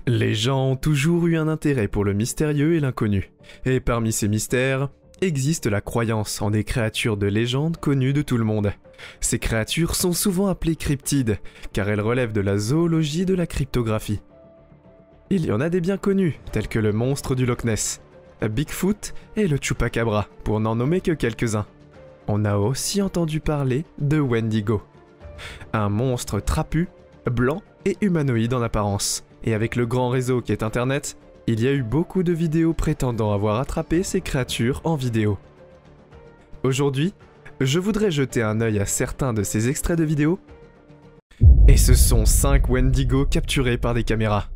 Les gens ont toujours eu un intérêt pour le mystérieux et l'inconnu. Et parmi ces mystères, existe la croyance en des créatures de légende connues de tout le monde. Ces créatures sont souvent appelées cryptides, car elles relèvent de la zoologie de la cryptographie. Il y en a des bien connus, tels que le monstre du Loch Ness, Bigfoot et le Chupacabra, pour n'en nommer que quelques-uns. On a aussi entendu parler de Wendigo. Un monstre trapu, blanc et humanoïde en apparence. Et avec le grand réseau qu'est Internet, il y a eu beaucoup de vidéos prétendant avoir attrapé ces créatures en vidéo. Aujourd'hui, je voudrais jeter un œil à certains de ces extraits de vidéos. Et ce sont 5 Wendigo capturés par des caméras.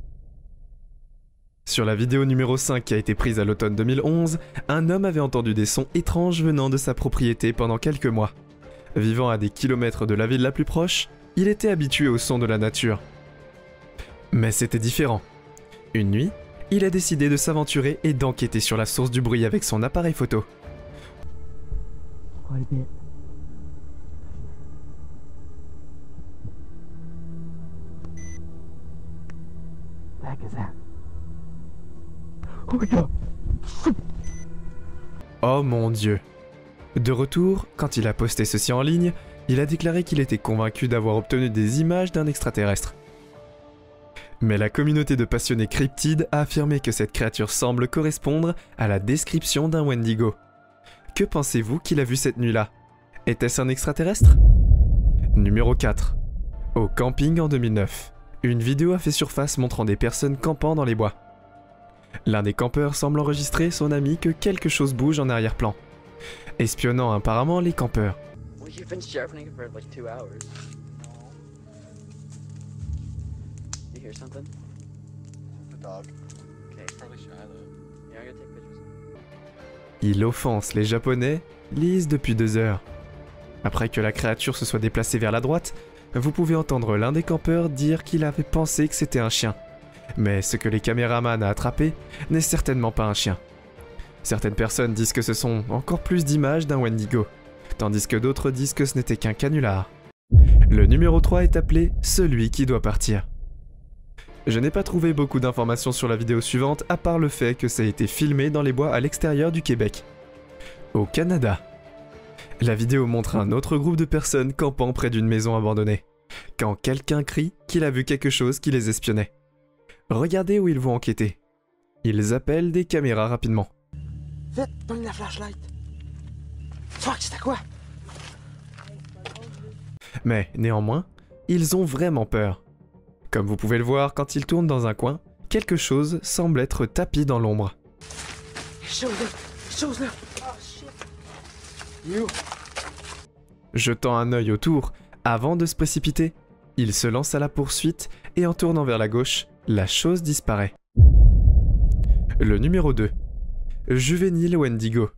Sur la vidéo numéro 5 qui a été prise à l'automne 2011, un homme avait entendu des sons étranges venant de sa propriété pendant quelques mois. Vivant à des kilomètres de la ville la plus proche, il était habitué au son de la nature. Mais c'était différent. Une nuit, il a décidé de s'aventurer et d'enquêter sur la source du bruit avec son appareil photo. Oh mon Dieu! De retour, quand il a posté ceci en ligne, il a déclaré qu'il était convaincu d'avoir obtenu des images d'un extraterrestre. Mais la communauté de passionnés cryptides a affirmé que cette créature semble correspondre à la description d'un Wendigo. Que pensez-vous qu'il a vu cette nuit-là? Était-ce un extraterrestre? Numéro 4. Au camping en 2009. Une vidéo a fait surface montrant des personnes campant dans les bois. L'un des campeurs semble enregistrer son ami que quelque chose bouge en arrière-plan, espionnant apparemment les campeurs. Il offense les Japonais, lisent depuis 2 heures. Après que la créature se soit déplacée vers la droite, vous pouvez entendre l'un des campeurs dire qu'il avait pensé que c'était un chien. Mais ce que les caméramans a attrapé n'est certainement pas un chien. Certaines personnes disent que ce sont encore plus d'images d'un Wendigo, tandis que d'autres disent que ce n'était qu'un canular. Le numéro 3 est appelé « Celui qui doit partir ». Je n'ai pas trouvé beaucoup d'informations sur la vidéo suivante à part le fait que ça a été filmé dans les bois à l'extérieur du Québec. Au Canada. La vidéo montre un autre groupe de personnes campant près d'une maison abandonnée, quand quelqu'un crie qu'il a vu quelque chose qui les espionnait. Regardez où ils vont enquêter. Ils appellent des caméras rapidement. Vite, pogne la flashlight. Fuck, c'était quoi? Mais néanmoins, ils ont vraiment peur. Comme vous pouvez le voir, quand ils tournent dans un coin, quelque chose semble être tapi dans l'ombre. Chose là. Oh shit. You. Jetant un œil autour, avant de se précipiter, il se lance à la poursuite et en tournant vers la gauche, la chose disparaît. Le numéro 2. Juvénile Wendigo.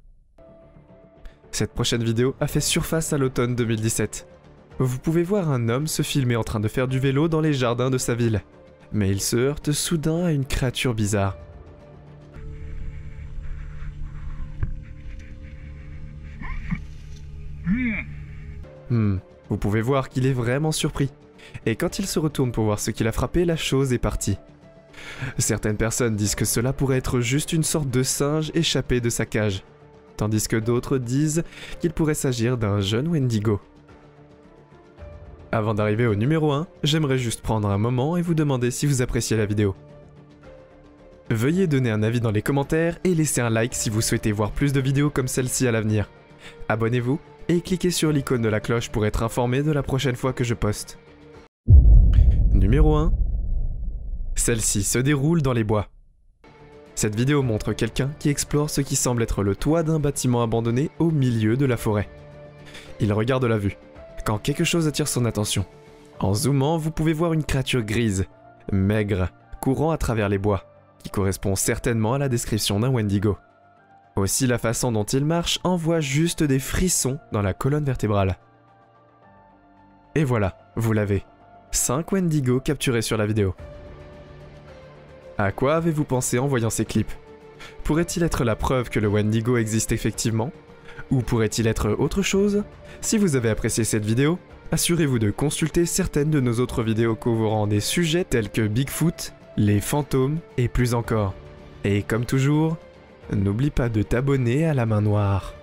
Cette prochaine vidéo a fait surface à l'automne 2017. Vous pouvez voir un homme se filmer en train de faire du vélo dans les jardins de sa ville. Mais il se heurte soudain à une créature bizarre. Vous pouvez voir qu'il est vraiment surpris. Et quand il se retourne pour voir ce qu'il a frappé, la chose est partie. Certaines personnes disent que cela pourrait être juste une sorte de singe échappé de sa cage, tandis que d'autres disent qu'il pourrait s'agir d'un jeune Wendigo. Avant d'arriver au numéro 1, j'aimerais juste prendre un moment et vous demander si vous appréciez la vidéo. Veuillez donner un avis dans les commentaires et laisser un like si vous souhaitez voir plus de vidéos comme celle-ci à l'avenir. Abonnez-vous et cliquez sur l'icône de la cloche pour être informé de la prochaine fois que je poste. Numéro 1. Celle-ci se déroule dans les bois. Cette vidéo montre quelqu'un qui explore ce qui semble être le toit d'un bâtiment abandonné au milieu de la forêt. Il regarde la vue, quand quelque chose attire son attention. En zoomant, vous pouvez voir une créature grise, maigre, courant à travers les bois, qui correspond certainement à la description d'un Wendigo. Aussi la façon dont il marche envoie juste des frissons dans la colonne vertébrale. Et voilà, vous l'avez. 5 Wendigo capturés sur la vidéo. À quoi avez-vous pensé en voyant ces clips? Pourrait-il être la preuve que le Wendigo existe effectivement? Ou pourrait-il être autre chose? Si vous avez apprécié cette vidéo, assurez-vous de consulter certaines de nos autres vidéos couvrant des sujets tels que Bigfoot, les fantômes et plus encore. Et comme toujours, n'oublie pas de t'abonner à la Main Noire.